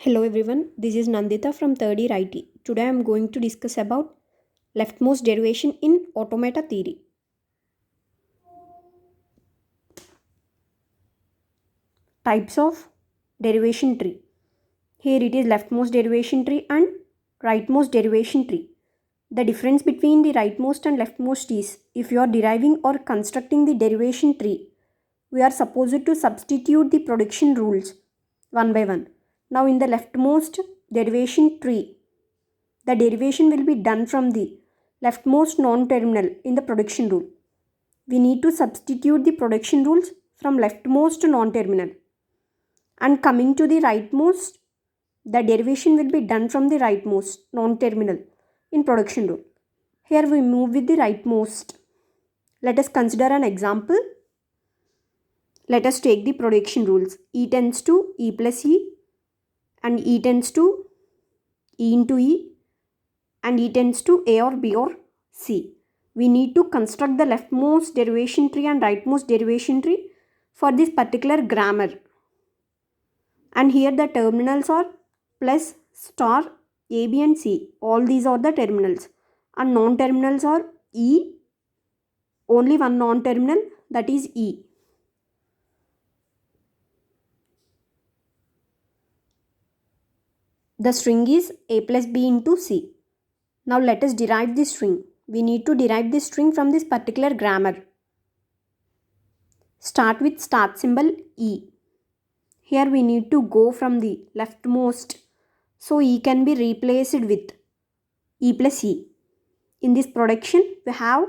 Hello everyone, this is Nanditha from third year IT. Today I am going to discuss about leftmost derivation in automata theory. Types of derivation tree. Here it is leftmost derivation tree and rightmost derivation tree. The difference between the rightmost and leftmost is if you are deriving or constructing the derivation tree, we are supposed to substitute the production rules one by one. Now in the leftmost derivation tree, the derivation will be done from the leftmost non-terminal in the production rule. We need to substitute the production rules from leftmost non-terminal. And coming to the rightmost, the derivation will be done from the rightmost non-terminal in production rule. Here we move with the rightmost. Let us consider an example. Let us take the production rules. E tends to E plus E and E tends to E into E and E tends to A or B or C. We need to construct the leftmost derivation tree and rightmost derivation tree for this particular grammar. And here the terminals are plus, star, A, B and C. All these are the terminals. And non-terminals are E. Only one non-terminal, that is E. The string is A plus B into C. Now let us derive this string. We need to derive this string from this particular grammar. Start with start symbol E. Here we need to go from the leftmost. So E can be replaced with E plus E. In this production, we have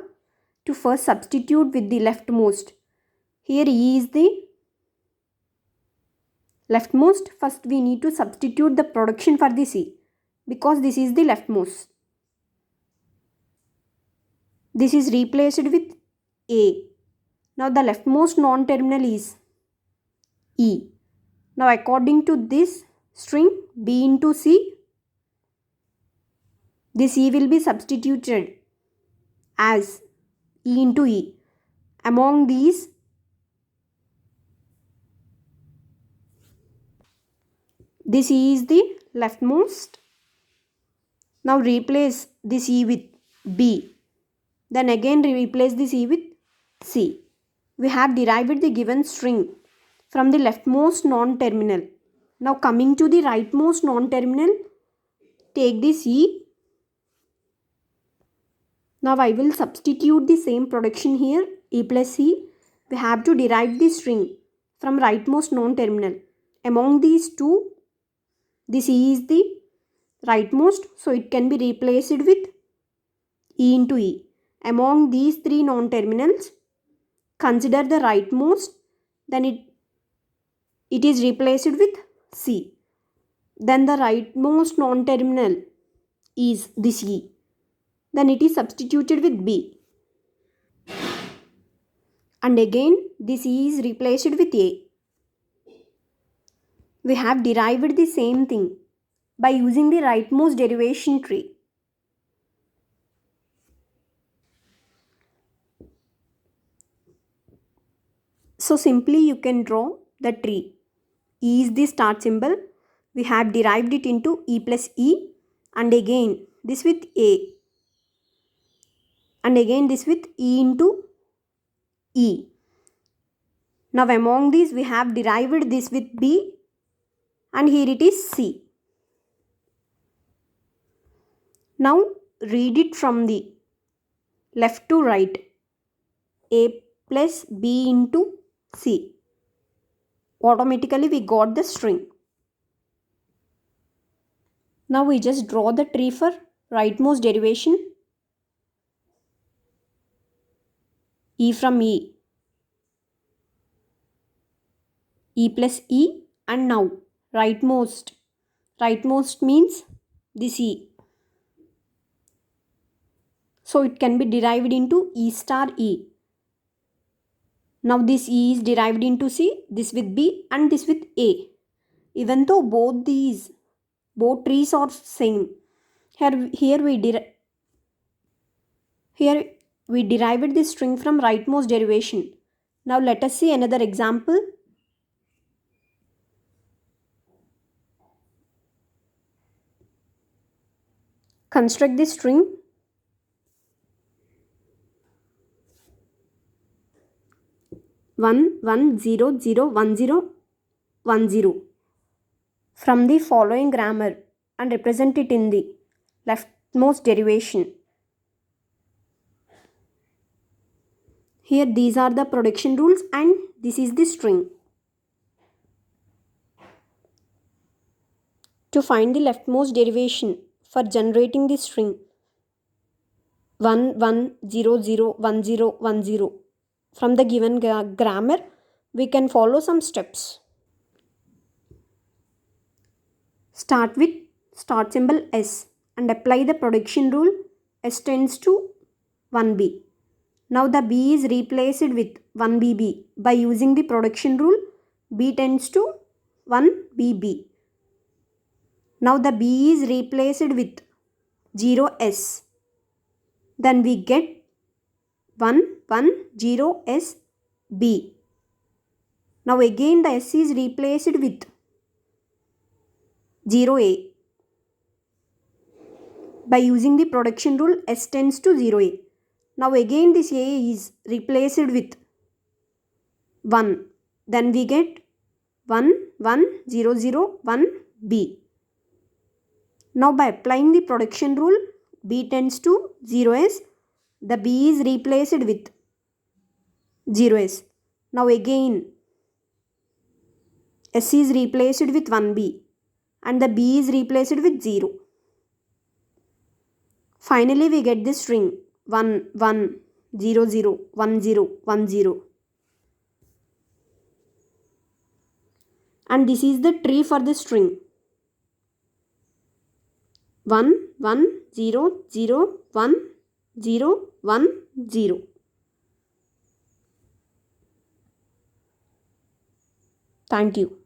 to first substitute with the leftmost. Here E is the leftmost. First we need to substitute the production for the C because this is the leftmost. This is replaced with A. Now the leftmost non-terminal is E. Now according to this string B into C, this E will be substituted as E into E. Among these, this E is the leftmost. Now replace this E with B. Then again replace this E with C. We have derived the given string from the leftmost non-terminal. Now coming to the rightmost non-terminal, take this E. Now I will substitute the same production here, E plus C. We have to derive the string from rightmost non-terminal. Among these two, this E is the rightmost, so it can be replaced with E into E. Among these three non-terminals, consider the rightmost, then it is replaced with C. Then the rightmost non-terminal is this E. Then it is substituted with B. And again this E is replaced with A. We have derived the same thing by using the rightmost derivation tree. So simply you can draw the tree. E is the start symbol. We have derived it into E plus E and again this with A and again this with E into E. Now among these we have derived this with B and here it is C. Now read it from the left to right. A plus B into C. Automatically we got the string. Now we just draw the tree for rightmost derivation. E from E. E plus E and now rightmost. Rightmost means this E. So it can be derived into E star E. Now this E is derived into C, this with B and this with A. Even though both trees are same. Here we derived this string from rightmost derivation. Now let us see another example. construct the string 1 1 0 0 1 0 from the following grammar and represent it in the leftmost derivation. Here these are the production rules and this is the string. To find the leftmost derivation for generating the string 1 1 0 0 1 0 1 0 from the given grammar, we can follow some steps. Start with start symbol S and apply the production rule S tends to 1B. Now the B is replaced with 1BB by using the production rule B tends to 1BB. Now the B is replaced with 0S. Then we get 110SB. Now again the S is replaced with 0A. By using the production rule S tends to 0A. Now again this A is replaced with 1. Then we get 11001B. Now by applying the production rule B tends to 0S, the B is replaced with 0S. Now again S is replaced with 1B and the B is replaced with 0. Finally we get this string 1 1 0 0 1 0 1 0. And this is the tree for the string 1 1 0 0 1 0 1 0. Thank you.